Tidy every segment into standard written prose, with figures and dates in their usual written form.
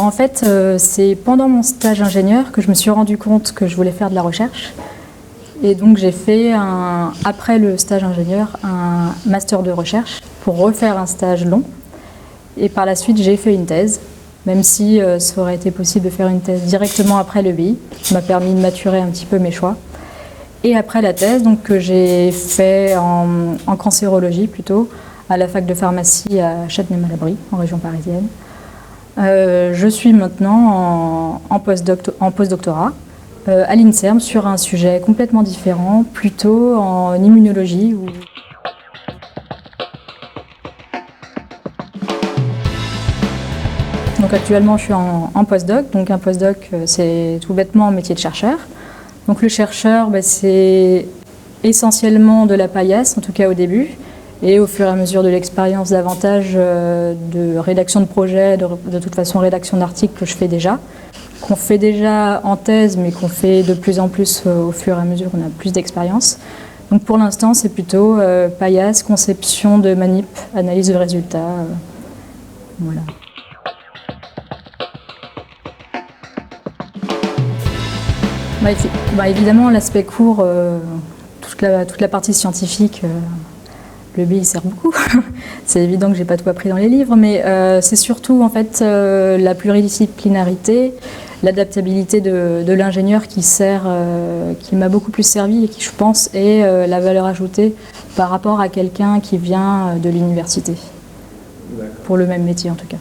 en fait, c'est pendant mon stage ingénieur que je me suis rendu compte que je voulais faire de la recherche. Et donc j'ai fait, après le stage ingénieur, un master de recherche pour refaire un stage long. Et par la suite, j'ai fait une thèse, même si ça aurait été possible de faire une thèse directement après l'EBI. Ça m'a permis de maturer un petit peu mes choix. Et après la thèse, donc, que j'ai fait en cancérologie plutôt, à la fac de pharmacie à Châtenay-Malabry, en région parisienne. Je suis maintenant en postdoctorat à l'INSERM sur un sujet complètement différent, plutôt en immunologie. Donc actuellement je suis en postdoc, donc un postdoc c'est tout bêtement un métier de chercheur. Donc le chercheur c'est essentiellement de la paillasse, en tout cas au début, et au fur et à mesure de l'expérience davantage de rédaction de projets, de toute façon rédaction d'articles que je fais déjà, qu'on fait déjà en thèse mais qu'on fait de plus en plus au fur et à mesure qu'on a plus d'expérience. Donc pour l'instant c'est plutôt paillasse, conception de manip, analyse de résultats, voilà. Évidemment, l'aspect court, toute la partie scientifique, le BI sert beaucoup. C'est évident que j'ai pas tout appris dans les livres, mais c'est surtout en fait la pluridisciplinarité, l'adaptabilité de l'ingénieur qui m'a beaucoup plus servi et qui, je pense, est la valeur ajoutée par rapport à quelqu'un qui vient de l'université, pour le même métier en tout cas.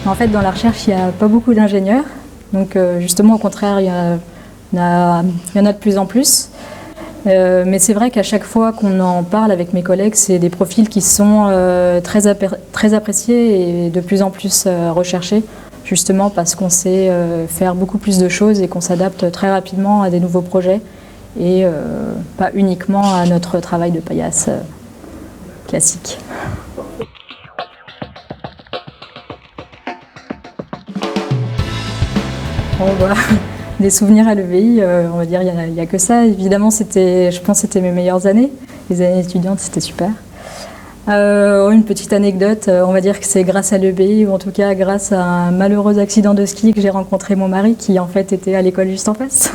En fait, dans la recherche, il n'y a pas beaucoup d'ingénieurs. Donc, justement, au contraire, il y en a de plus en plus. Mais c'est vrai qu'à chaque fois qu'on en parle avec mes collègues, c'est des profils qui sont très appréciés et de plus en plus recherchés, justement parce qu'on sait faire beaucoup plus de choses et qu'on s'adapte très rapidement à des nouveaux projets et pas uniquement à notre travail de paillasse classique. Des souvenirs à l'EBI, on va dire, il n'y a que ça. Évidemment, je pense que c'était mes meilleures années. Les années étudiantes, c'était super. Une petite anecdote, on va dire que c'est grâce à l'EBI, ou en tout cas grâce à un malheureux accident de ski que j'ai rencontré mon mari, qui en fait était à l'école juste en face.